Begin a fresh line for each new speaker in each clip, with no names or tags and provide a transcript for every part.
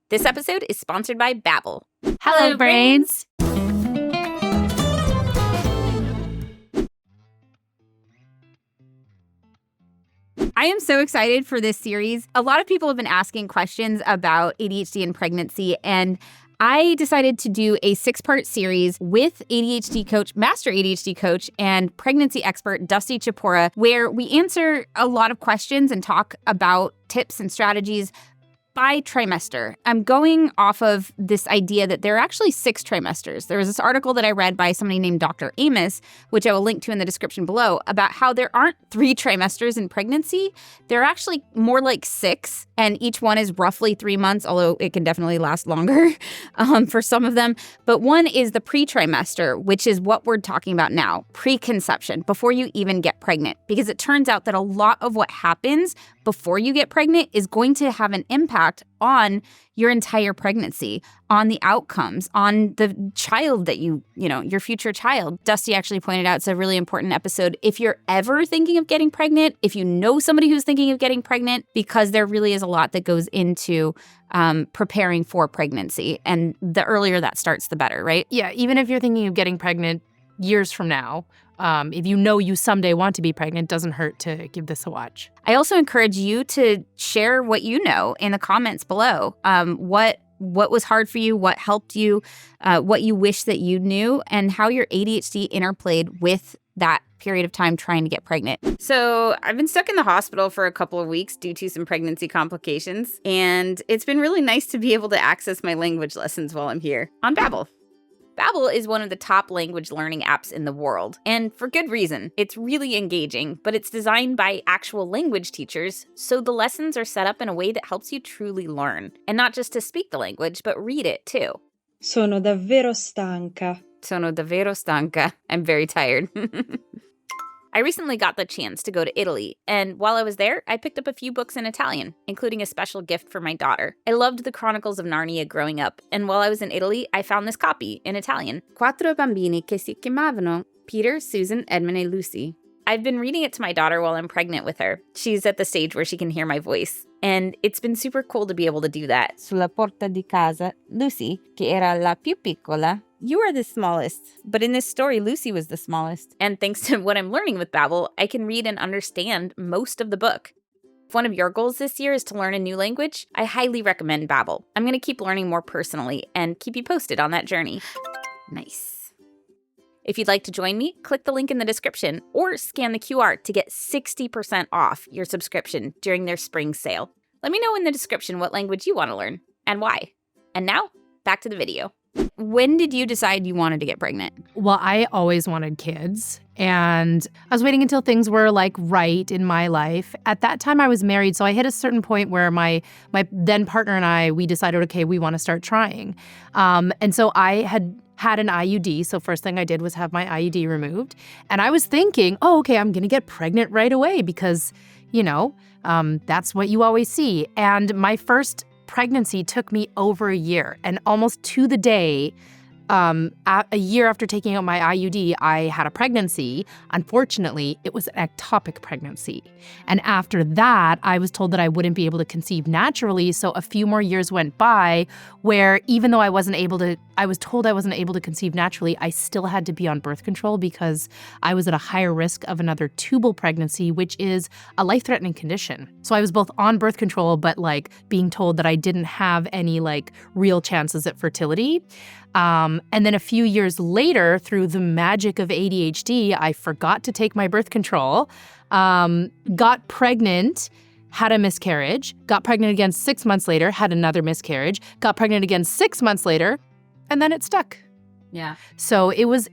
This episode is sponsored by Babbel.
Hello, brains!
I am so excited for this series. A lot of people have been asking questions about ADHD and pregnancy, and I decided to do a 6-part series with ADHD coach, Master ADHD coach, and pregnancy expert Dusty Chipura, where we answer a lot of questions and talk about tips and strategies by trimester. I'm going off of this idea that there are actually 6 trimesters. There was this article that I read by somebody named Dr. Amos, which I will link to in the description below, about how there aren't 3 trimesters in pregnancy. There are actually more like 6, and each one is roughly 3 months, although it can definitely last longer for some of them. But one is the pre-trimester, which is what we're talking about now, preconception, before you even get pregnant. Because it turns out that a lot of what happens before you get pregnant is going to have an impact on your entire pregnancy, on the outcomes, on the child that your future child. Dusty actually pointed out it's a really important episode if you're ever thinking of getting pregnant, if you know somebody who's thinking of getting pregnant, because there really is a lot that goes into preparing for pregnancy. And the earlier that starts, the better, right?
Yeah, even if you're thinking of getting pregnant years from now, if you know you someday want to be pregnant, it doesn't hurt to give this a watch.
I also encourage you to share what you know in the comments below. What was hard for you, what helped you, what you wish that you knew, and how your ADHD interplayed with that period of time trying to get pregnant. So I've been stuck in the hospital for a couple of weeks due to some pregnancy complications, and it's been really nice to be able to access my language lessons while I'm here on Babbel. Babbel is one of the top language learning apps in the world, and for good reason. It's really engaging, but it's designed by actual language teachers, so the lessons are set up in a way that helps you truly learn, and not just to speak the language, but read it too.
Sono davvero stanca.
Sono davvero stanca. I'm very tired. I recently got the chance to go to Italy, and while I was there, I picked up a few books in Italian, including a special gift for my daughter. I loved the Chronicles of Narnia growing up, and while I was in Italy, I found this copy in Italian. Quattro bambini che si chiamavano Peter, Susan, Edmund, e Lucy. I've been reading it to my daughter while I'm pregnant with her. She's at the stage where she can hear my voice, and it's been super cool to be able to do that. Sulla porta di casa, Lucy, che era la più piccola, you are the smallest. But in this story, Lucy was the smallest. And thanks to what I'm learning with Babbel, I can read and understand most of the book. If one of your goals this year is to learn a new language, I highly recommend Babbel. I'm going to keep learning more personally and keep you posted on that journey. Nice. If you'd like to join me, click the link in the description or scan the QR to get 60% off your subscription during their spring sale. Let me know in the description what language you want to learn and why. And now, back to the video. When did you decide you wanted to get pregnant?
Well, I always wanted kids, and I was waiting until things were right in my life. At that time, I was married, so I hit a certain point where my then partner and I, we decided, okay, we want to start trying. And so I had an IUD, so first thing I did was have my IUD removed. And I was thinking, oh, okay, I'm going to get pregnant right away because, that's what you always see. And my first pregnancy took me over a year, and almost to the day, a year after taking out my IUD, I had a pregnancy. Unfortunately, it was an ectopic pregnancy. And after that, I was told that I wouldn't be able to conceive naturally. So a few more years went by where even though I was told I wasn't able to conceive naturally, I still had to be on birth control because I was at a higher risk of another tubal pregnancy, which is a life-threatening condition. So I was both on birth control, but being told that I didn't have any real chances at fertility. And then a few years later, through the magic of ADHD, I forgot to take my birth control, got pregnant, had a miscarriage, got pregnant again 6 months later, had another miscarriage, got pregnant again 6 months later, and then it stuck.
Yeah.
So it was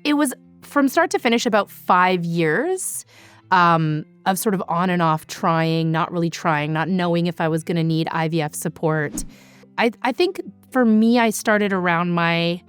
from start to finish about 5 years of sort of on and off trying, not really trying, not knowing if I was going to need IVF support. I think for me, I started around my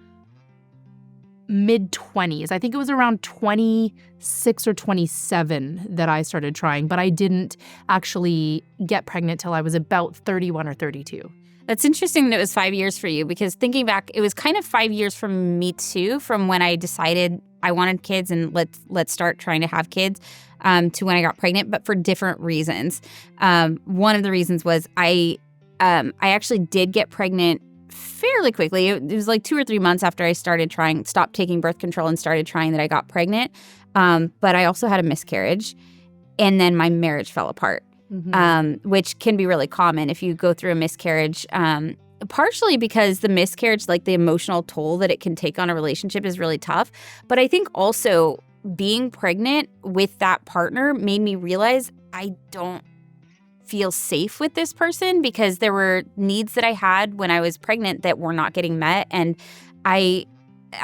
mid-20s. I think it was around 26 or 27 that I started trying, but I didn't actually get pregnant till I was about 31 or 32.
That's interesting that it was 5 years for you, because thinking back, it was kind of 5 years from me too, from when I decided I wanted kids and let's start trying to have kids, to when I got pregnant, but for different reasons. One of the reasons was I actually did get pregnant fairly quickly. It was like 2 or 3 months after I stopped taking birth control and started trying, that I got pregnant. But I also had a miscarriage, and then my marriage fell apart, which can be really common if you go through a miscarriage. Partially because the miscarriage, like the emotional toll that it can take on a relationship, is really tough. But I think also being pregnant with that partner made me realize I don't feel safe with this person, because there were needs that I had when I was pregnant that were not getting met. And I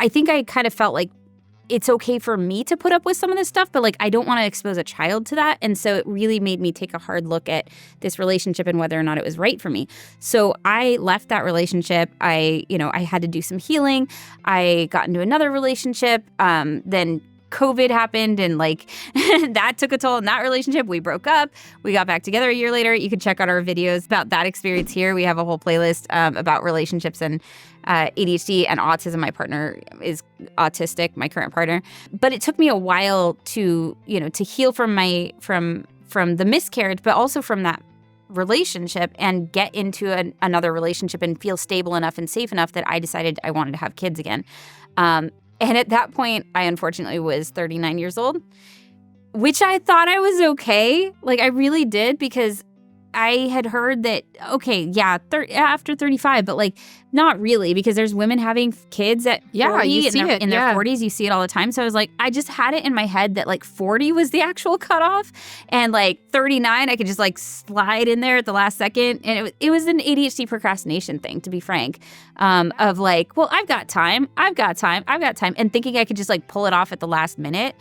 think I kind of felt like it's okay for me to put up with some of this stuff, but like I don't want to expose a child to that. And so it really made me take a hard look at this relationship and whether or not it was right for me. So I left that relationship. I had to do some healing. I got into another relationship. Then COVID happened, and like that took a toll in that relationship. We broke up. We got back together a year later. You can check out our videos about that experience here. We have a whole playlist about relationships and ADHD and autism. My partner is autistic, my current partner. But it took me a while to heal from the miscarriage, but also from that relationship, and get into another relationship and feel stable enough and safe enough that I decided I wanted to have kids again. And at that point, I unfortunately was 39 years old, which I thought I was okay. Like, I really did, because I had heard that, okay, yeah, after 35, but like not really, because there's women having kids at 40
you see
in their 40s. You see it all the time. So I was like, I just had it in my head that like 40 was the actual cutoff, and like 39, I could just like slide in there at the last second. And it was an ADHD procrastination thing, to be frank, of like, well, I've got time, and thinking I could just like pull it off at the last minute.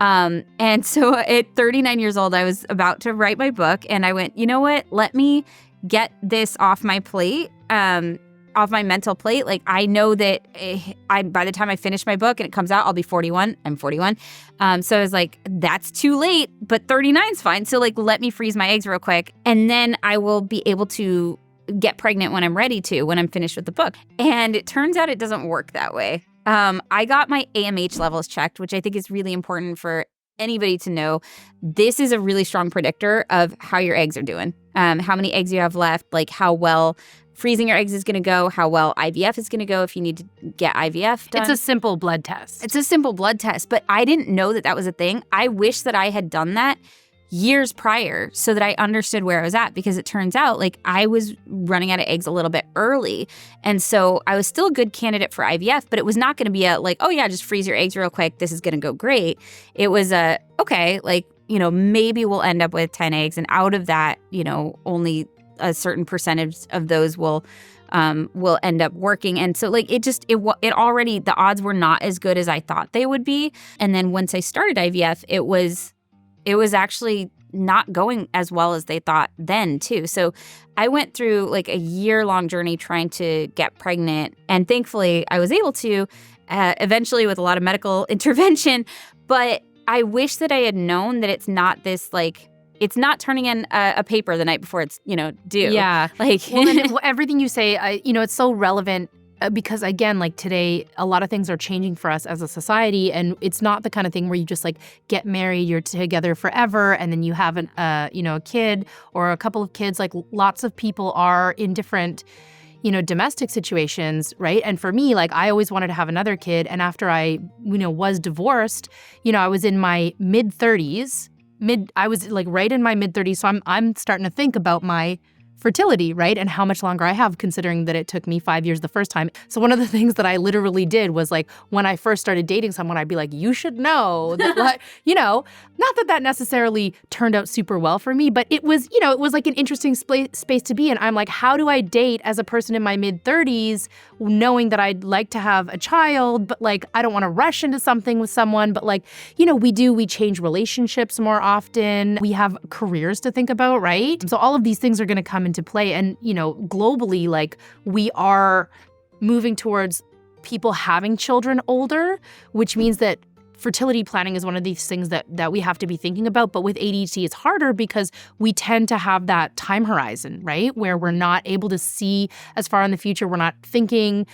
And so at 39 years old, I was about to write my book, and I went, you know what? Let me get this off my plate, off my mental plate. Like, I know that by the time I finish my book and it comes out, I'll be 41. I'm 41. So I was like, that's too late, but 39's fine. So like, let me freeze my eggs real quick, and then I will be able to get pregnant when I'm ready to, when I'm finished with the book. And it turns out it doesn't work that way. I got my AMH levels checked, which I think is really important for anybody to know. This is a really strong predictor of how your eggs are doing, how many eggs you have left, like how well freezing your eggs is going to go, how well IVF is going to go if you need to get IVF done.
It's a simple blood test.
It's a simple blood test, but I didn't know that was a thing. I wish that I had done that years prior so that I understood where I was at, because it turns out like I was running out of eggs a little bit early. And so I was still a good candidate for IVF, but it was not going to be a like, oh yeah, just freeze your eggs real quick, this is going to go great. It was okay, like, maybe we'll end up with 10 eggs, and out of that, only a certain percentage of those will end up working. And so like it already, the odds were not as good as I thought they would be. And then once I started IVF, it was actually not going as well as they thought then, too. So I went through like a year-long journey trying to get pregnant. And thankfully, I was able to, eventually with a lot of medical intervention. But I wish that I had known that it's not this like, it's not turning in a paper the night before it's, due.
Yeah.
Like,
well, and everything you say, it's so relevant. Because again, like today, a lot of things are changing for us as a society, and it's not the kind of thing where you just like get married, you're together forever, and then you have a kid or a couple of kids. Like lots of people are in different, domestic situations, right? And for me, like I always wanted to have another kid, and after I, was divorced, I was in my mid-30s. I was like right in my mid-30s, so I'm starting to think about my fertility, right? And how much longer I have, considering that it took me 5 years the first time. So one of the things that I literally did was like, when I first started dating someone, I'd be like, you should know that, not that necessarily turned out super well for me, but it was, it was like an interesting space to be in. I'm like, how do I date as a person in my mid-30s, knowing that I'd like to have a child, but like, I don't want to rush into something with someone, but like, we change relationships more often. We have careers to think about, right? So all of these things are going to come into play. And, globally, like we are moving towards people having children older, which means that fertility planning is one of these things that we have to be thinking about. But with ADHD, it's harder because we tend to have that time horizon, right? Where we're not able to see as far in the future. We're not thinking,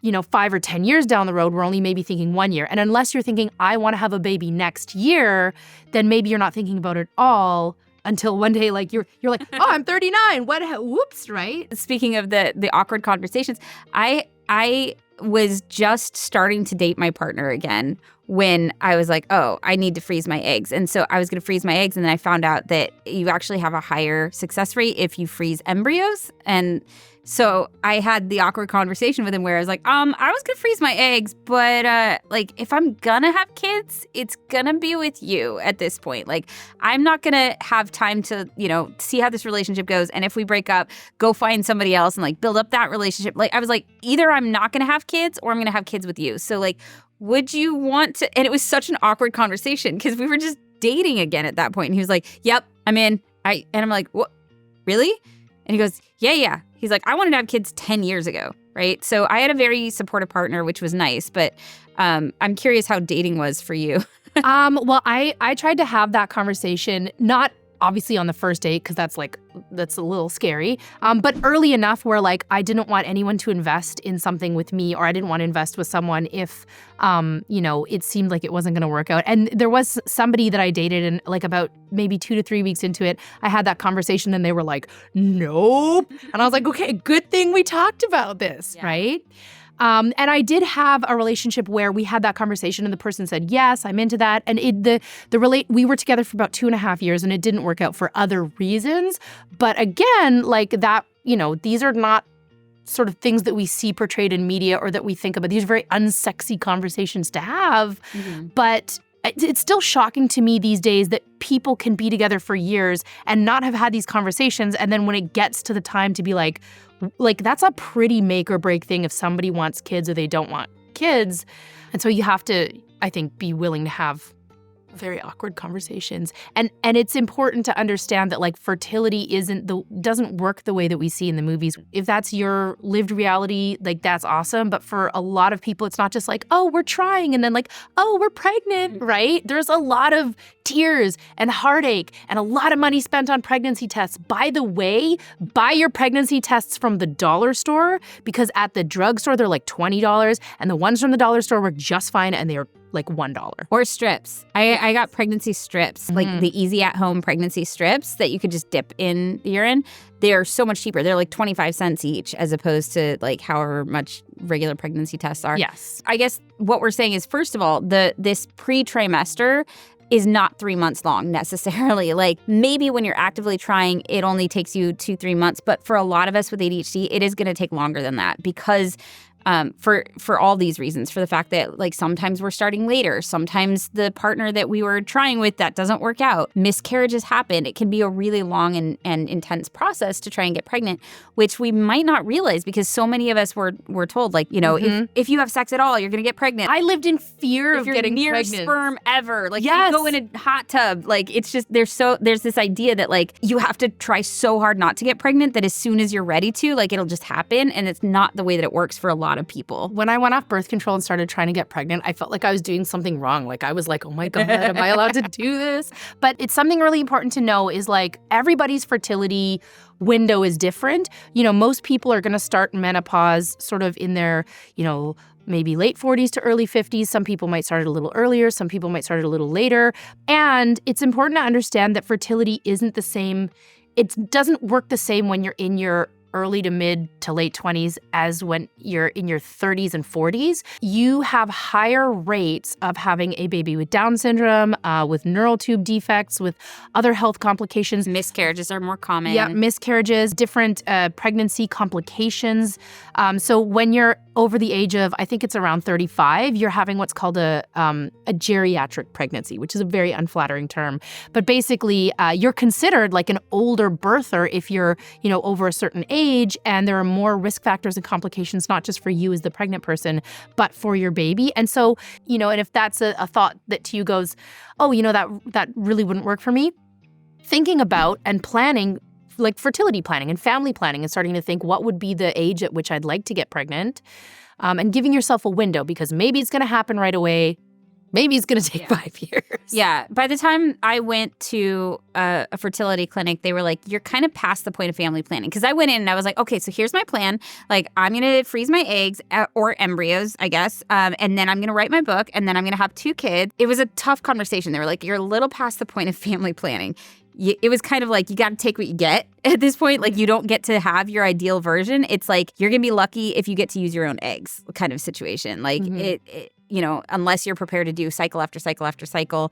5 or 10 years down the road. We're only maybe thinking 1 year. And unless you're thinking, I want to have a baby next year, then maybe you're not thinking about it all until one day, like you're like, oh, I'm 39. Whoops, right?
Speaking of the awkward conversations, I was just starting to date my partner again when I was like, oh, I need to freeze my eggs. And so I was going to freeze my eggs. And then I found out that you actually have a higher success rate if you freeze embryos. And so I had the awkward conversation with him where I was like, I was going to freeze my eggs, but like if I'm going to have kids, it's going to be with you at this point. Like I'm not going to have time to, see how this relationship goes. And if we break up, go find somebody else and like build up that relationship. Like I was like, either I'm not going to have kids or I'm going to have kids with you. So like, would you want to? And it was such an awkward conversation because we were just dating again at that point. And he was like, yep, I'm in. And I'm like, what? Really? And he goes, yeah. He's like, I wanted to have kids 10 years ago, right? So I had a very supportive partner, which was nice. But I'm curious how dating was for you.
Well, I tried to have that conversation, not obviously on the first date, because that's a little scary, but early enough where like I didn't want anyone to invest in something with me, or I didn't want to invest with someone if, it seemed like it wasn't going to work out. And there was somebody that I dated, and like about maybe 2 to 3 weeks into it, I had that conversation and they were like, nope. And I was like, okay, good thing we talked about this, right? And I did have a relationship where we had that conversation and the person said, yes, I'm into that. And we were together for about 2.5 years and it didn't work out for other reasons. But again, like that, these are not sort of things that we see portrayed in media or that we think about. These are very unsexy conversations to have. Mm-hmm. But it's still shocking to me these days that people can be together for years and not have had these conversations. And then when it gets to the time to be like that's a pretty make or break thing if somebody wants kids or they don't want kids. And so you have to, I think, be willing to have very awkward conversations. And it's important to understand that like fertility doesn't work the way that we see in the movies. If that's your lived reality, like that's awesome. But for a lot of people, it's not just like, oh, we're trying and then like, oh, we're pregnant, right? There's a lot of tears and heartache and a lot of money spent on pregnancy tests. By the way, buy your pregnancy tests from the dollar store, because at the drugstore, they're like $20 and the ones from the dollar store work just fine and they are like $1.
Or strips. I got pregnancy strips, like the easy at home pregnancy strips that you could just dip in urine. They're so much cheaper. They're like 25 cents each as opposed to like however much regular pregnancy tests are.
Yes.
I guess what we're saying is, first of all, this pre-trimester is not 3 months long necessarily. Like maybe when you're actively trying, it only takes you 2-3 months. But for a lot of us with ADHD, it is going to take longer than that because for all these reasons, for the fact that like sometimes we're starting later, sometimes the partner that we were trying with, that doesn't work out, miscarriages happen. It can be a really long and intense process to try and get pregnant, which we might not realize because so many of us were told like, if you have sex at all, you're going to get pregnant.
I lived in fear of getting
near
pregnant.
Sperm ever. Like
yes.
You go in a hot tub. Like it's just, there's this idea that like you have to try so hard not to get pregnant that as soon as you're ready to, like it'll just happen. And it's not the way that it works for a lot of people.
When I went off birth control and started trying to get pregnant, I felt like I was doing something wrong. Like I was like, oh my God, am I allowed to do this? But it's something really important to know is like everybody's fertility window is different. Most people are going to start menopause sort of in their, maybe late 40s to early 50s. Some people might start it a little earlier. Some people might start it a little later. And it's important to understand that fertility isn't the same. It doesn't work the same when you're in your early to mid to late 20s as when you're in your 30s and 40s. You have higher rates of having a baby with Down syndrome, with neural tube defects, with other health complications.
Miscarriages are more common.
Yeah, miscarriages, different pregnancy complications. So when you're over the age of, I think it's around 35, you're having what's called a geriatric pregnancy, which is a very unflattering term. But basically, you're considered like an older birther if you're, over a certain age, and there are more risk factors and complications, not just for you as the pregnant person, but for your baby. And so, and if that's a thought that to you goes, oh, that really wouldn't work for me, thinking about and planning like fertility planning and family planning and starting to think what would be the age at which I'd like to get pregnant, and giving yourself a window because maybe it's going to happen right away. maybe it's going to take 5 years.
Yeah. By the time I went to a fertility clinic, they were like, you're kind of past the point of family planning. Because I went in and I was like, okay, so here's my plan. Like, I'm going to freeze my eggs or embryos, I guess. And then I'm going to write my book. And then I'm going to have 2 kids. It was a tough conversation. They were like, you're a little past the point of family planning. It was kind of like, you got to take what you get at this point. Like, you don't get to have your ideal version. It's like, you're going to be lucky if you get to use your own eggs kind of situation. Like, unless you're prepared to do cycle after cycle after cycle,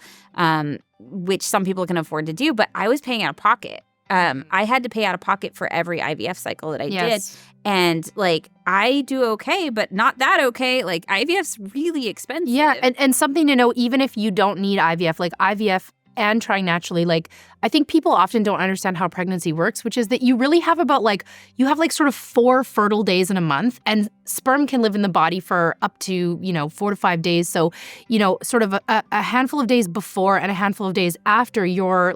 which some people can afford to do. But I was paying out of pocket. I had to pay out of pocket for every IVF cycle that I did. And, like, I do okay, but not that okay. Like, IVF's really expensive.
Yeah, and something to know, even if you don't need IVF, like IVF and trying naturally, like, I think people often don't understand how pregnancy works, which is that you really have you have sort of 4 fertile days in a month, and sperm can live in the body for up to, 4 to 5 days. So, sort of a handful of days before and a handful of days after your,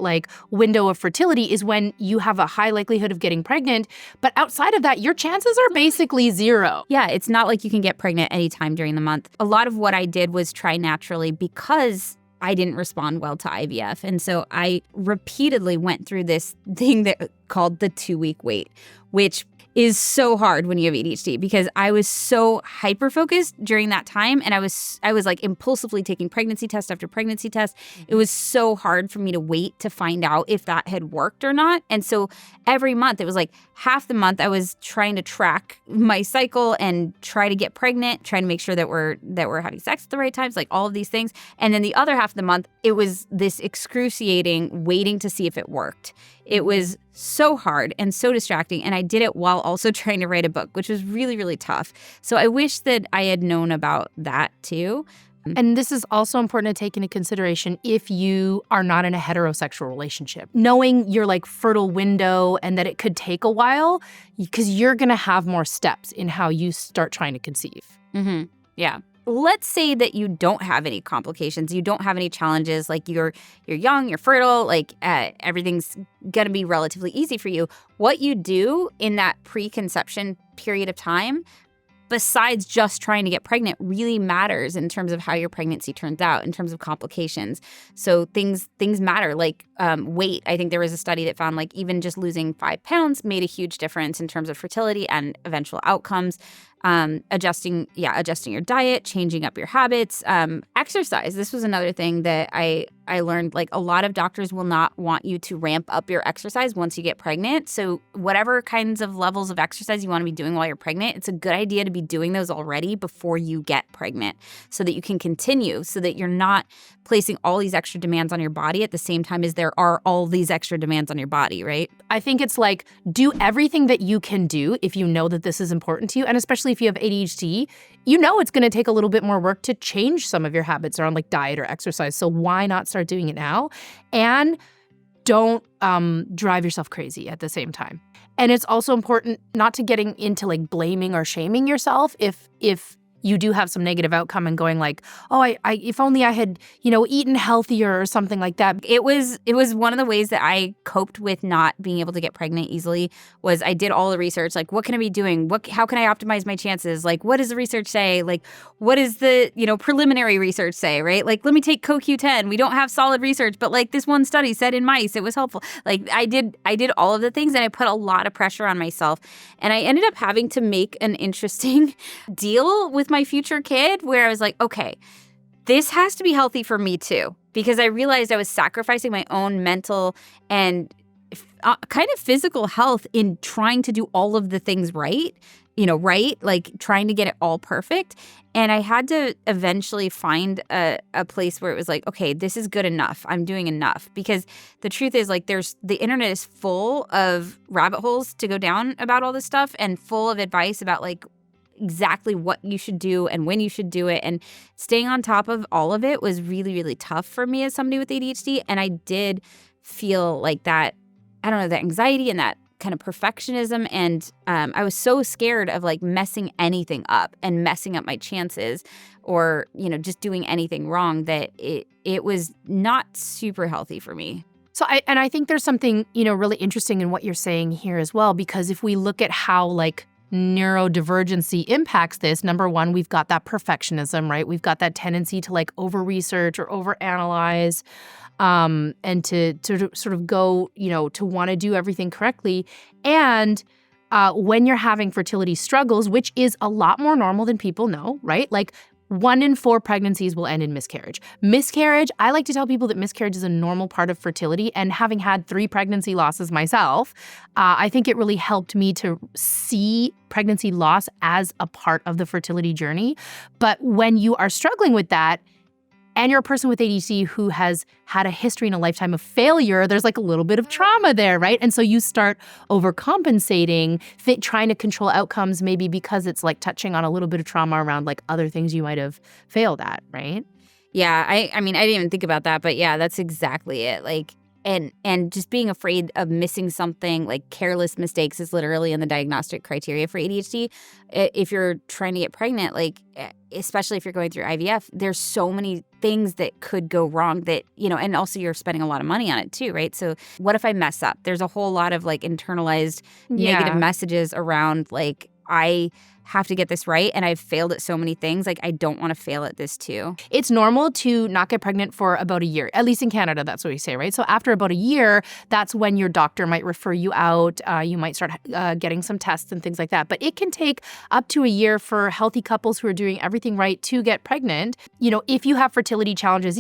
window of fertility is when you have a high likelihood of getting pregnant. But outside of that, your chances are basically 0.
Yeah, it's not like you can get pregnant anytime during the month. A lot of what I did was try naturally because I didn't respond well to IVF. And so I repeatedly went through this thing that called the 2-week wait, which is so hard when you have ADHD because I was so hyper-focused during that time. And I was like impulsively taking pregnancy test after pregnancy test. It was so hard for me to wait to find out if that had worked or not. And so every month, it was like half the month I was trying to track my cycle and try to get pregnant, trying to make sure that we're having sex at the right times, like all of these things. And then the other half of the month, it was this excruciating waiting to see if it worked. It was so hard and so distracting. And I did it while also trying to write a book, which was really, really tough. So I wish that I had known about that too.
And this is also important to take into consideration if you are not in a heterosexual relationship. Knowing your fertile window and that it could take a while, because you're going to have more steps in how you start trying to conceive.
Mm-hmm. Yeah. Let's say that you don't have any complications, you don't have any challenges, like you're young, you're fertile, everything's gonna be relatively easy for you. What you do in that preconception period of time, besides just trying to get pregnant, really matters in terms of how your pregnancy turns out, in terms of complications. So things matter, like weight. I think there was a study that found even just losing 5 pounds made a huge difference in terms of fertility and eventual outcomes. Adjusting your diet, changing up your habits, exercise. This was another thing that I learned. A lot of doctors will not want you to ramp up your exercise once you get pregnant. So whatever kinds of levels of exercise you want to be doing while you're pregnant, it's a good idea to be doing those already before you get pregnant so that you can continue, so that you're not placing all these extra demands on your body at the same time as there are all these extra demands on your body, right?
I think it's do everything that you can do if you know that this is important to you. And especially if you have ADHD, it's going to take a little bit more work to change some of your habits around diet or exercise. So why not start doing it now? And don't drive yourself crazy at the same time. And it's also important not to getting into blaming or shaming yourself if you do have some negative outcome and going I if only I had, eaten healthier or something like that.
It was one of the ways that I coped with not being able to get pregnant easily was I did all the research. What can I be doing? How can I optimize my chances? What does the research say? What does the, preliminary research say, right? Let me take CoQ10. We don't have solid research, but this one study said in mice it was helpful. I did all of the things and I put a lot of pressure on myself. And I ended up having to make an interesting deal with my future kid where I was okay, this has to be healthy for me too, because I realized I was sacrificing my own mental and kind of physical health in trying to do all of the things right, trying to get it all perfect. And I had to eventually find a place where it was okay, this is good enough. I'm doing enough. Because the truth is the internet is full of rabbit holes to go down about all this stuff and full of advice about exactly what you should do and when you should do it. And staying on top of all of it was really, really tough for me as somebody with ADHD. And I did feel that, I don't know, that anxiety and that kind of perfectionism. And I was so scared of messing anything up and messing up my chances or, just doing anything wrong that it was not super healthy for me.
So I think there's something, really interesting in what you're saying here as well, because if we look at how neurodivergency impacts this, number one, we've got that perfectionism, right? We've got that tendency to like over-research or over-analyze, and to sort of go, to want to do everything correctly. And when you're having fertility struggles, which is a lot more normal than people know, right? Like 1 in 4 pregnancies will end in miscarriage. Miscarriage, I like to tell people that miscarriage is a normal part of fertility. And having had 3 pregnancy losses myself, I think it really helped me to see pregnancy loss as a part of the fertility journey. But when you are struggling with that, and you're a person with ADHD who has had a history in a lifetime of failure, there's like a little bit of trauma there, right? And so you start overcompensating, trying to control outcomes, maybe because it's like touching on a little bit of trauma around like other things you might have failed at, right?
Yeah, I mean, I didn't even think about that, but yeah, that's exactly it. Like, and just being afraid of missing something, like careless mistakes is literally in the diagnostic criteria for ADHD. If you're trying to get pregnant, like, especially if you're going through IVF, there's so many things that could go wrong that, and also you're spending a lot of money on it too, right? So what if I mess up? There's a whole lot of like internalized negative messages around like, I have to get this right, and I've failed at so many things. Like, I don't want to fail at this too.
It's normal to not get pregnant for about a year. At least in Canada, that's what we say, right? So after about a year, that's when your doctor might refer you out. You might start getting some tests and things like that. But it can take up to a year for healthy couples who are doing everything right to get pregnant. If you have fertility challenges,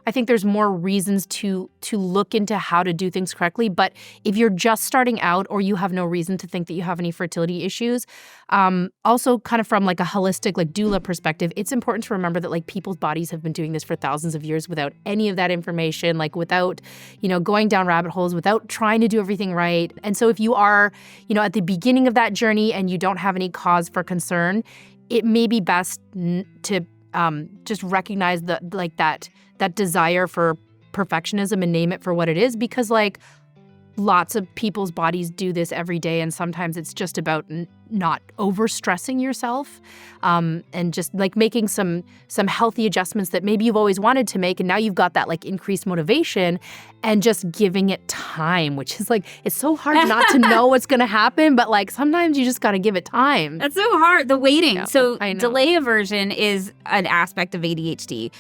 I think there's more reasons to look into how to do things correctly. But if you're just starting out or you have no reason to think that you have any fertility issues, also kind of from like a holistic like doula perspective, it's important to remember that like people's bodies have been doing this for thousands of years without any of that information, like without, going down rabbit holes, without trying to do everything right. And so if you are, at the beginning of that journey and you don't have any cause for concern, it may be best to just recognize that desire for perfectionism and name it for what it is, because like lots of people's bodies do this every day, and sometimes it's just about not overstressing yourself, and just like making some healthy adjustments that maybe you've always wanted to make, and now you've got that like increased motivation, and just giving it time, which is like, it's so hard not to know what's going to happen, but like sometimes you just got to give it time.
That's so hard. The waiting.
Yeah,
so
I know.
Delay aversion is an aspect of ADHD.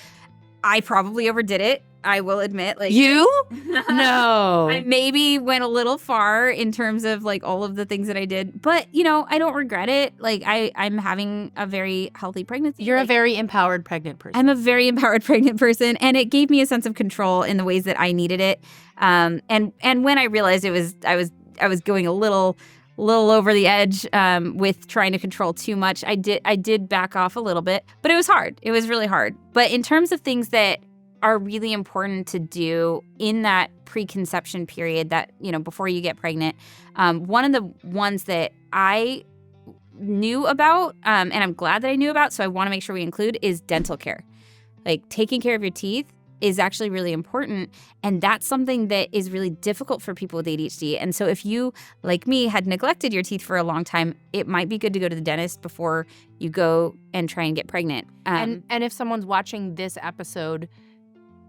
I probably overdid it. I will admit, like,
You? No.
I maybe went a little far in terms of like all of the things that I did, but I don't regret it. Like I'm having a very healthy pregnancy.
You're a very empowered pregnant person.
I'm a very empowered pregnant person, and it gave me a sense of control in the ways that I needed it. And when I realized I was going a little over the edge with trying to control too much, I did back off a little bit, but it was hard. It was really hard. But in terms of things that are really important to do in that preconception period, that, before you get pregnant, one of the ones that I knew about, and I'm glad that I knew about, so I want to make sure we include, is dental care. Like, taking care of your teeth is actually really important, and that's something that is really difficult for people with ADHD. And so if you, like me, had neglected your teeth for a long time, it might be good to go to the dentist before you go and try and get pregnant.
And if someone's watching this episode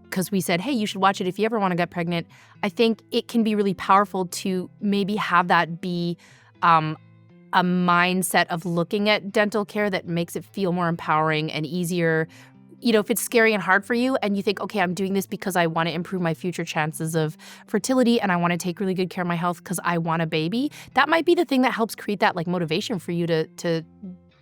because we said, hey, you should watch it if you ever want to get pregnant, I think it can be really powerful to maybe have that be a mindset of looking at dental care that makes it feel more empowering and easier. If it's scary and hard for you and you think, okay, I'm doing this because I want to improve my future chances of fertility and I want to take really good care of my health because I want a baby, that might be the thing that helps create that like motivation for you to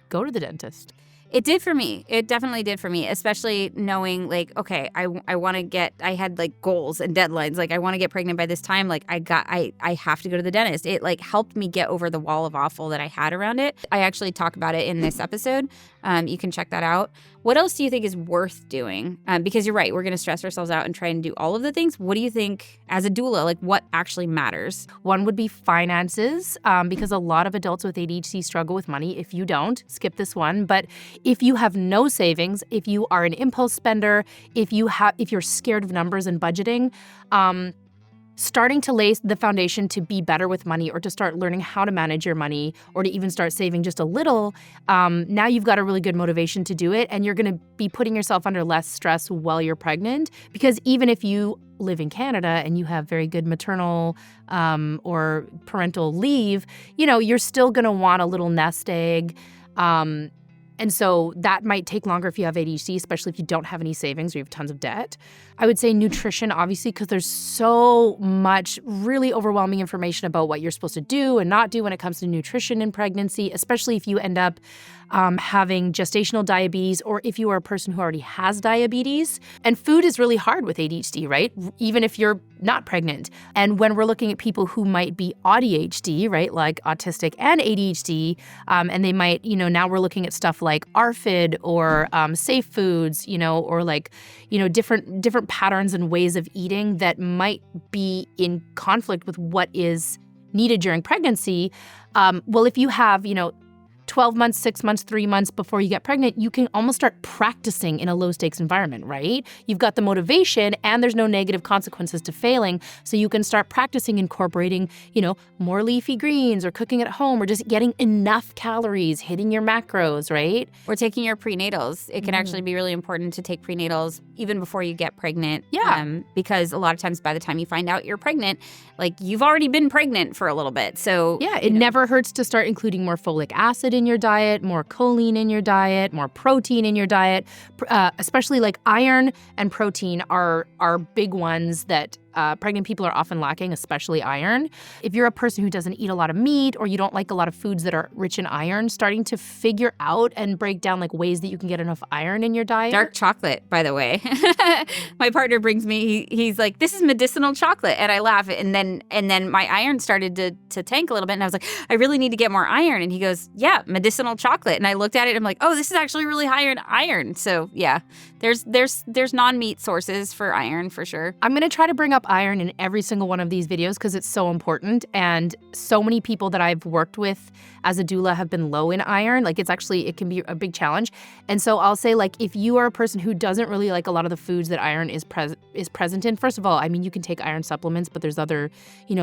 go to the dentist.
It did for me. It definitely did for me, especially knowing like, okay, I want to get, I had like goals and deadlines. Like, I want to get pregnant by this time. Like, I have to go to the dentist. It like helped me get over the wall of awful that I had around it. I actually talk about it in this episode. You can check that out. What else do you think is worth doing? Because you're right, we're going to stress ourselves out and try and do all of the things. What do you think as a doula, like what actually matters?
One would be finances, because a lot of adults with ADHD struggle with money. If you don't, skip this one. But if you have no savings, if you are an impulse spender, if you're scared of numbers and budgeting, starting to lay the foundation to be better with money, or to start learning how to manage your money, or to even start saving just a little, now you've got a really good motivation to do it, and you're going to be putting yourself under less stress while you're pregnant. Because even if you live in Canada and you have very good maternal or parental leave, you're still going to want a little nest egg. And so that might take longer if you have ADHD, especially if you don't have any savings or you have tons of debt. I would say nutrition, obviously, because there's so much really overwhelming information about what you're supposed to do and not do when it comes to nutrition in pregnancy, especially if you end up having gestational diabetes, or if you are a person who already has diabetes. And food is really hard with ADHD, right? Even if you're not pregnant. And when we're looking at people who might be ADHD, right, like autistic and ADHD, and they might, now we're looking at stuff like ARFID or safe foods, or like, different patterns and ways of eating that might be in conflict with what is needed during pregnancy. Well, if you have, 12 months, 6 months, 3 months before you get pregnant, you can almost start practicing in a low-stakes environment, right? You've got the motivation and there's no negative consequences to failing, so you can start practicing incorporating, more leafy greens, or cooking at home, or just getting enough calories, hitting your macros, right?
Or taking your prenatals. It can actually be really important to take prenatals even before you get pregnant.
Yeah.
Because a lot of times by the time you find out you're pregnant, like you've already been pregnant for a little bit. So
yeah, it never hurts to start including more folic acid in your diet, more choline in your diet, more protein in your diet, especially like iron and protein are big ones that pregnant people are often lacking, especially iron. If you're a person who doesn't eat a lot of meat, or you don't like a lot of foods that are rich in iron, starting to figure out and break down like ways that you can get enough iron in your diet.
Dark chocolate, by the way. My partner brings me, he's like, this is medicinal chocolate. And I laugh. And then my iron started to tank a little bit. And I was like, I really need to get more iron. And he goes, yeah, medicinal chocolate. And I looked at it and I'm like, oh, this is actually really high in iron. So yeah, there's non-meat sources for iron for sure.
I'm going to try to bring up iron in every single one of these videos because it's so important, and so many people that I've worked with as a doula have been low in iron. Like it can be a big challenge. And so I'll say, like, if you are a person who doesn't really like a lot of the foods that iron is present in, first of all, I mean, you can take iron supplements, but there's other,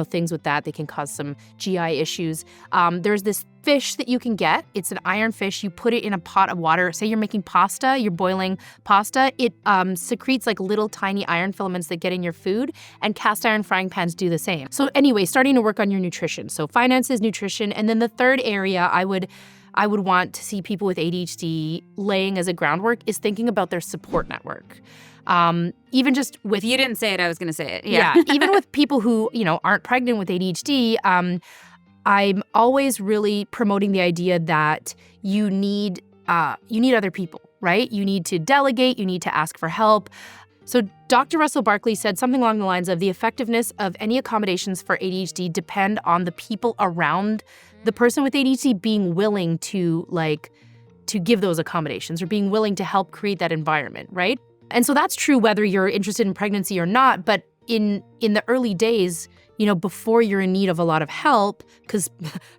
things with that. They can cause some GI issues. There's this fish that you can get. It's an iron fish. You put it in a pot of water. Say you're making pasta, you're boiling pasta. It secretes like little tiny iron filaments that get in your food, and cast iron frying pans do the same. So anyway, starting to work on your nutrition. So finances, nutrition, and then the third area I would want to see people with ADHD laying as a groundwork is thinking about their support network. Even just with—
If you didn't say it, I was going to say it. Yeah.
Even with people who, aren't pregnant with ADHD, I'm always really promoting the idea that you need other people, right? You need to delegate, you need to ask for help. So Dr. Russell Barkley said something along the lines of the effectiveness of any accommodations for ADHD depend on the people around the person with ADHD being willing to give those accommodations, or being willing to help create that environment, right? And so that's true whether you're interested in pregnancy or not, but in the early days, before you're in need of a lot of help, because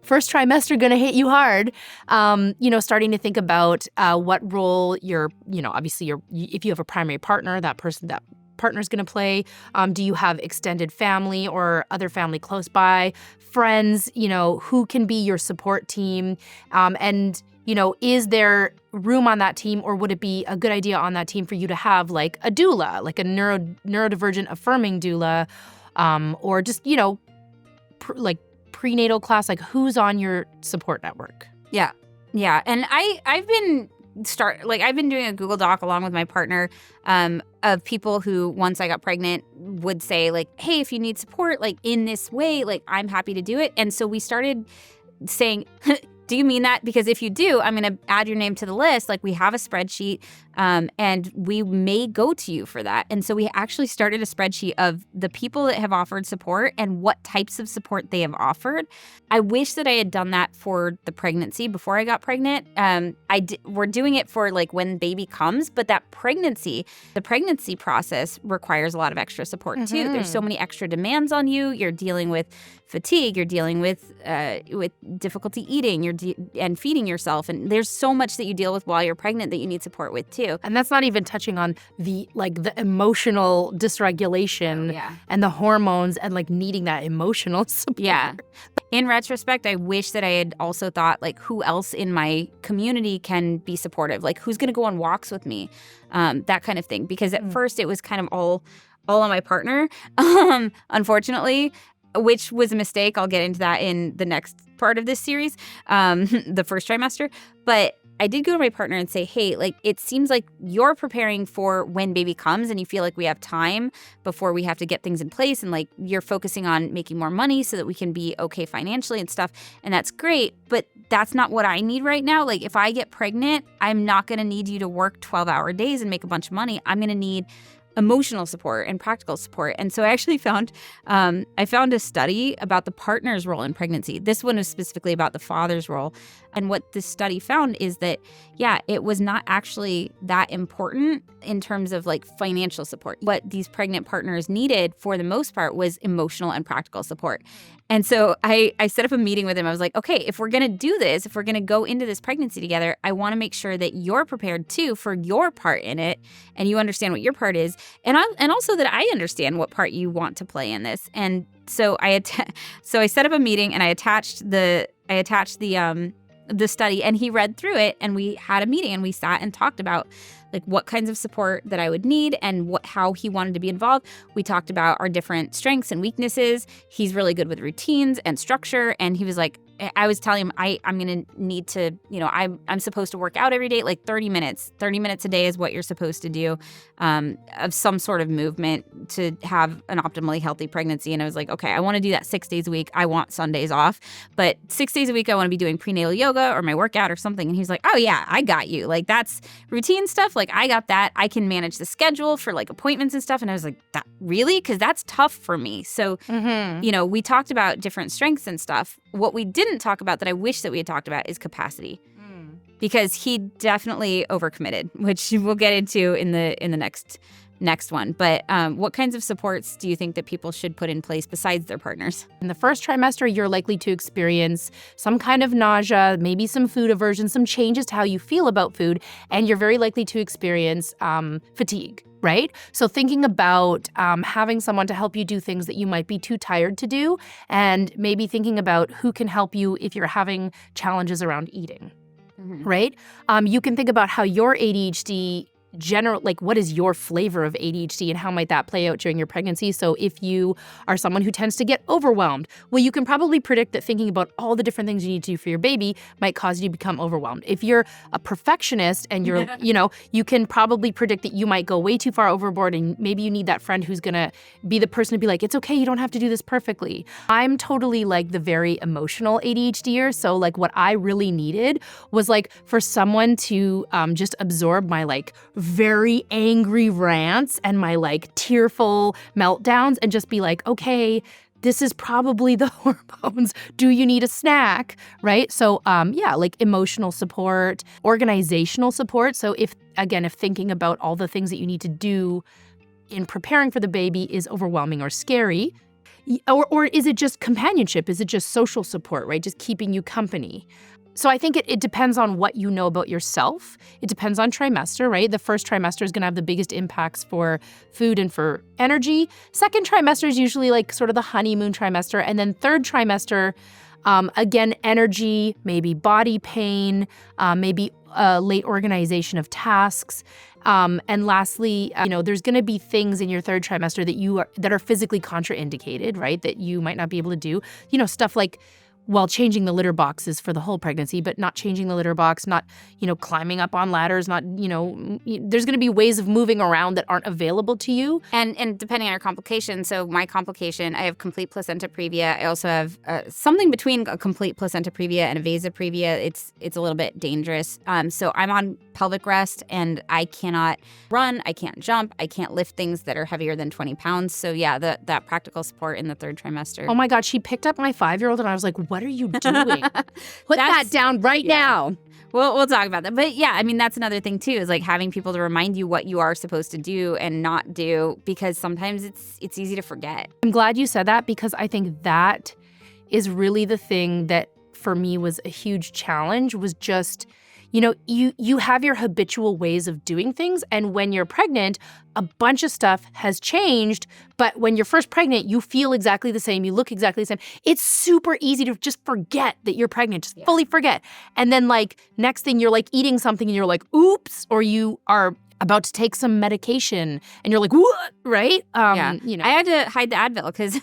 first trimester going to hit you hard, starting to think about what role obviously if you have a primary partner, that partner's going to play. Do you have extended family or other family close by, friends, who can be your support team? And is there room on that team, or would it be a good idea on that team for you to have like a doula, like a neurodivergent affirming doula, or just, like prenatal class, like who's on your support network?
Yeah. Yeah. And I've been doing a Google Doc along with my partner, of people who, once I got pregnant, would say like, hey, if you need support, like in this way, like I'm happy to do it. And so we started saying, do you mean that? Because if you do, I'm going to add your name to the list. Like we have a spreadsheet, and we may go to you for that. And so we actually started a spreadsheet of the people that have offered support and what types of support they have offered. I wish that I had done that for the pregnancy before I got pregnant. We're doing it for like when baby comes, but the pregnancy process requires a lot of extra support too. There's so many extra demands on you. You're dealing with fatigue, you're dealing with difficulty eating, and feeding yourself. And there's so much that you deal with while you're pregnant that you need support with too.
And that's not even touching on the emotional dysregulation and the hormones and like needing that emotional support.
Yeah. In retrospect, I wish that I had also thought, like, who else in my community can be supportive? Like, who's going to go on walks with me? That kind of thing. Because at first it was kind of all on my partner, unfortunately, which was a mistake. I'll get into that in the next part of this series, the first trimester. But I did go to my partner and say, hey, like, it seems like you're preparing for when baby comes and you feel like we have time before we have to get things in place. And like, you're focusing on making more money so that we can be okay financially and stuff. And that's great. But that's not what I need right now. Like, if I get pregnant, I'm not going to need you to work 12-hour days and make a bunch of money. I'm going to need emotional support and practical support. And so I actually found a study about the partner's role in pregnancy. This one was specifically about the father's role. And what this study found is that, it was not actually that important in terms of like financial support. What these pregnant partners needed for the most part was emotional and practical support. And so I set up a meeting with him. I was like, okay, if we're going to do this, if we're going to go into this pregnancy together, I want to make sure that you're prepared too for your part in it and you understand what your part is. And also that I understand what part you want to play in this. And so I set up a meeting and I attached the study, and he read through it, and we had a meeting and we sat and talked about like what kinds of support that I would need and how he wanted to be involved. We talked about our different strengths and weaknesses. He's really good with routines and structure. And he was like, I was telling him I'm going to need to, I'm supposed to work out every day, like 30 minutes. 30 minutes a day is what you're supposed to do of some sort of movement to have an optimally healthy pregnancy. And I was like, okay, I want to do that 6 days a week. I want Sundays off. But 6 days a week, I want to be doing prenatal yoga or my workout or something. And he's like, oh, yeah, I got you. Like, that's routine stuff. Like, I got that. I can manage the schedule for like appointments and stuff. And I was like, that really? Because that's tough for me. So, we talked about different strengths and stuff. What we didn't talk about that I wish that we had talked about is capacity, because he definitely overcommitted, which we'll get into in the next one. But what kinds of supports do you think that people should put in place besides their partners?
In the first trimester, you're likely to experience some kind of nausea, maybe some food aversion, some changes to how you feel about food, and you're very likely to experience fatigue. Right? So thinking about having someone to help you do things that you might be too tired to do, and maybe thinking about who can help you if you're having challenges around eating, right? You can think about how your ADHD what is your flavor of ADHD and how might that play out during your pregnancy? So if you are someone who tends to get overwhelmed, well, you can probably predict that thinking about all the different things you need to do for your baby might cause you to become overwhelmed. If you're a perfectionist and you're, you can probably predict that you might go way too far overboard, and maybe you need that friend who's going to be the person to be like, it's okay, you don't have to do this perfectly. I'm totally like the very emotional ADHDer. So like what I really needed was like for someone to just absorb my like very angry rants and my like tearful meltdowns and just be like, okay, this is probably the hormones. Do you need a snack? Right? So like emotional support, organizational support. So if thinking about all the things that you need to do in preparing for the baby is overwhelming or scary, or is it just companionship? Is it just social support, right? Just keeping you company. So I think it depends on what you know about yourself. It depends on trimester, right? The first trimester is going to have the biggest impacts for food and for energy. Second trimester is usually like sort of the honeymoon trimester. And then third trimester, again, energy, maybe body pain, maybe late organization of tasks. And lastly, there's going to be things in your third trimester that are physically contraindicated, right? That you might not be able to do. Stuff like, changing the litter boxes for the whole pregnancy, but not changing the litter box, not, climbing up on ladders, not, there's going to be ways of moving around that aren't available to you.
And depending on your complication, so my complication, I have complete placenta previa. I also have something between a complete placenta previa and a vasa previa. It's a little bit dangerous. So I'm on pelvic rest and I cannot run, I can't jump, I can't lift things that are heavier than 20 pounds. So yeah, that practical support in the third trimester.
Oh my God, she picked up my 5-year-old and I was like, what are you doing? Put that down right now.
We'll talk about that. But yeah, I mean, that's another thing too, is like having people to remind you what you are supposed to do and not do, because sometimes it's easy to forget.
I'm glad you said that, because I think that is really the thing that for me was a huge challenge, was just, you have your habitual ways of doing things. And when you're pregnant, a bunch of stuff has changed. But when you're first pregnant, you feel exactly the same. You look exactly the same. It's super easy to just forget that you're pregnant, just fully forget. And then next thing you're eating something and you're like, oops, or you are about to take some medication and you're like, what? Right?
I had to hide the Advil because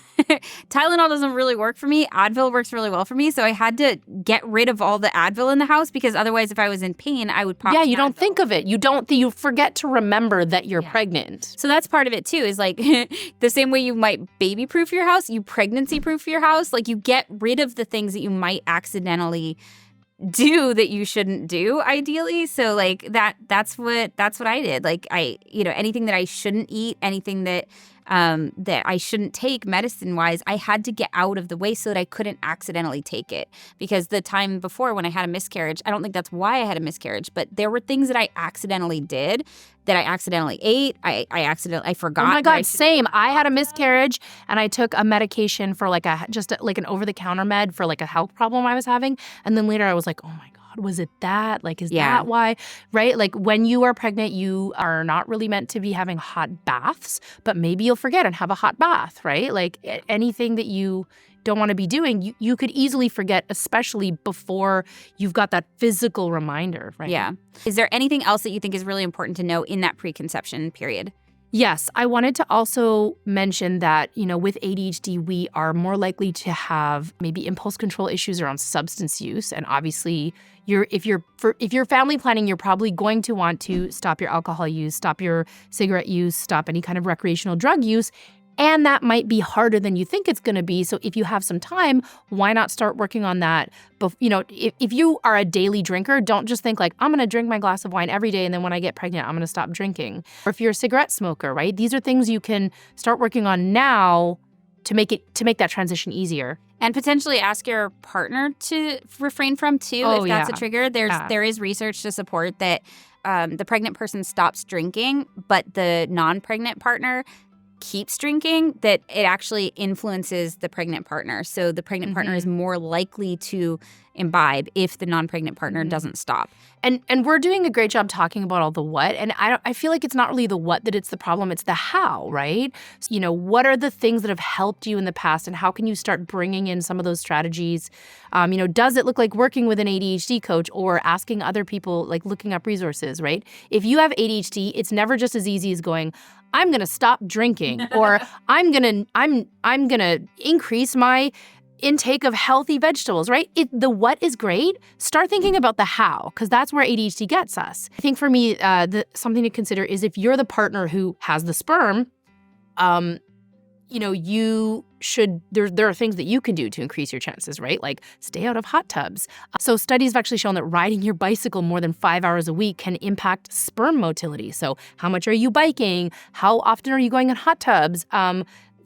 Tylenol doesn't really work for me. Advil works really well for me. So I had to get rid of all the Advil in the house because otherwise if I was in pain, I would pop
Yeah, you don't
Advil.
think of it. You forget to remember that you're pregnant.
So that's part of it too, is the same way you might baby-proof your house, you pregnancy-proof your house. You get rid of the things that you might accidentally do that you shouldn't do, ideally. So that's what I did. Anything that I shouldn't eat, anything that I shouldn't take medicine-wise, I had to get out of the way so that I couldn't accidentally take it. Because the time before when I had a miscarriage, I don't think that's why I had a miscarriage, but there were things that I accidentally did, that I accidentally ate, I forgot.
Oh my God, same. I had a miscarriage and I took a medication for an over-the-counter med for a health problem I was having. And then later I was like, oh my God, was it that? Is that why? Right? When you are pregnant, you are not really meant to be having hot baths, but maybe you'll forget and have a hot bath, right? Anything that you don't want to be doing, you could easily forget, especially before you've got that physical reminder, right?
Yeah. Is there anything else that you think is really important to know in that preconception period?
Yes, I wanted to also mention that, with ADHD, we are more likely to have maybe impulse control issues around substance use. And obviously, if you're family planning, you're probably going to want to stop your alcohol use, stop your cigarette use, stop any kind of recreational drug use. And that might be harder than you think it's going to be. So if you have some time, why not start working on that? But, if you are a daily drinker, don't just think I'm going to drink my glass of wine every day and then when I get pregnant, I'm going to stop drinking. Or if you're a cigarette smoker, right? These are things you can start working on now to make that transition easier.
And potentially ask your partner to refrain from too, if that's a trigger. There is research to support that the pregnant person stops drinking, but the non-pregnant partner keeps drinking, that it actually influences the pregnant partner. So the pregnant partner is more likely to imbibe if the non-pregnant partner doesn't stop.
And we're doing a great job talking about all the what. And I feel like it's not really the what that it's the problem, it's the how, right? So, what are the things that have helped you in the past and how can you start bringing in some of those strategies? Does it look like working with an ADHD coach or asking other people, looking up resources, right? If you have ADHD, it's never just as easy as going, I'm going to stop drinking or I'm going to increase my intake of healthy vegetables, right? The what is great. Start thinking about the how, because that's where ADHD gets us. I think for me, something to consider is if you're the partner who has the sperm, you should, there are things that you can do to increase your chances, right? Stay out of hot tubs. So studies have actually shown that riding your bicycle more than 5 hours a week can impact sperm motility. So how much are you biking? How often are you going in hot tubs?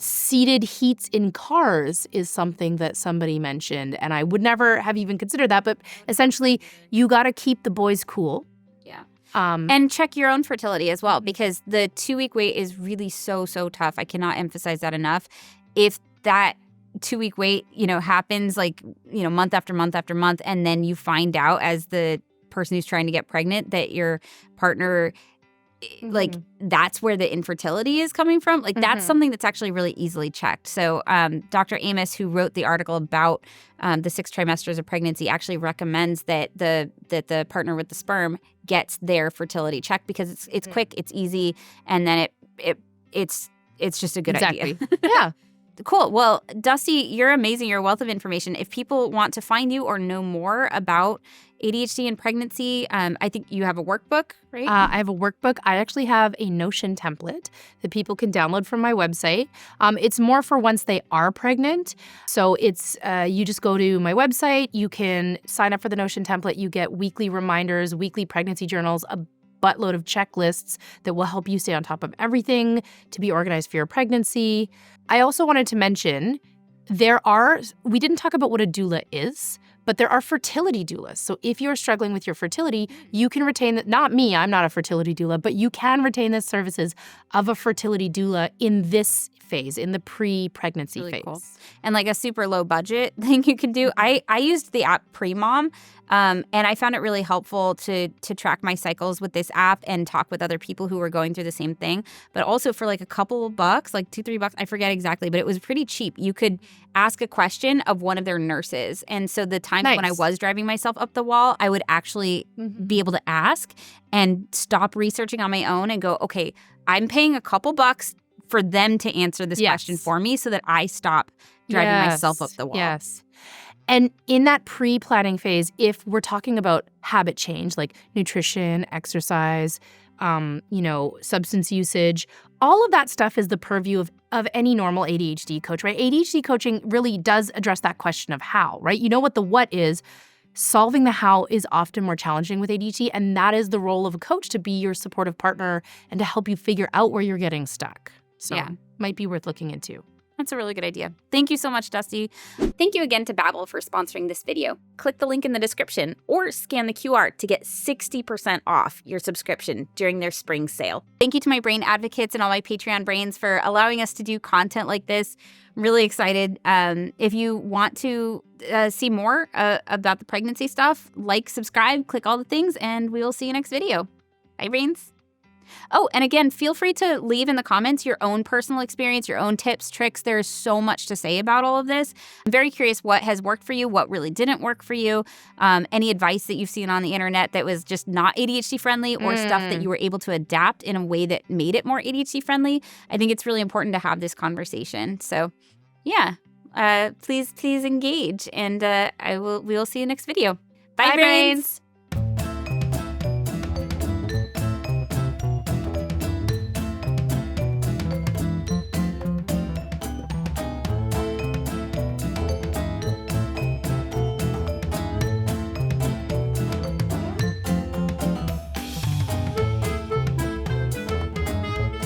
Seated heats in cars is something that somebody mentioned, and I would never have even considered that, but essentially you got to keep the boys cool.
Yeah. And check your own fertility as well, because the 2-week wait is really so tough. I cannot emphasize that enough. If that 2-week wait, happens month after month after month, and then you find out as the person who's trying to get pregnant that your partner that's where the infertility is coming from. That's something that's actually really easily checked. So Dr. Amos, who wrote the article about the 6 trimesters of pregnancy, actually recommends that the partner with the sperm gets their fertility checked because it's quick, it's easy, and then it's just a good idea.
Yeah.
Cool. Well, Dusty, you're amazing. You're a wealth of information. If people want to find you or know more about ADHD and pregnancy, I think you have a workbook, right?
I have a workbook. I actually have a Notion template that people can download from my website. It's more for once they are pregnant. So it's you just go to my website. You can sign up for the Notion template. You get weekly reminders, weekly pregnancy journals, a buttload of checklists that will help you stay on top of everything to be organized for your pregnancy. I also wanted to mention we didn't talk about what a doula is, But there are fertility doulas. So if you're struggling with your fertility, you can retain, not me, I'm not a fertility doula, but you can retain the services of a fertility doula in this phase, in the pre-pregnancy
Really
phase.
cool. And like a super low budget thing you can do. I used the app Pre-Mom, and I found it really helpful to track my cycles with this app and talk with other people who were going through the same thing. But also for like a couple of bucks, like $2-3, I forget exactly, but it was pretty cheap. You could ask a question of one of their nurses. And so the times when I was driving myself up the wall, I would actually be able to ask and stop researching on my own and go, okay, I'm paying a couple bucks for them to answer this question for me so that I stop driving myself up the wall.
Yes. And in that pre-planning phase, if we're talking about habit change, like nutrition, exercise, substance usage, all of that stuff is the purview of any normal ADHD coach, right? ADHD coaching really does address that question of how, right? You know what the what is. Solving the how is often more challenging with ADHD, and that is the role of a coach, to be your supportive partner and to help you figure out where you're getting stuck. So might be worth looking into.
That's a really good idea. Thank you so much, Dusty. Thank you again to Babbel for sponsoring this video. Click the link in the description or scan the QR to get 60% off your subscription during their spring sale. Thank you to my brain advocates and all my Patreon brains for allowing us to do content like this. I'm really excited. If you want to see more about the pregnancy stuff, like, subscribe, click all the things, and we will see you next video. Bye, brains. Oh, and again, feel free to leave in the comments your own personal experience, your own tips, tricks. There is so much to say about all of this. I'm very curious what has worked for you, what really didn't work for you, any advice that you've seen on the internet that was just not ADHD friendly, or stuff that you were able to adapt in a way that made it more ADHD friendly. I think it's really important to have this conversation. So yeah, please engage, and we will see you next video. Bye, brains.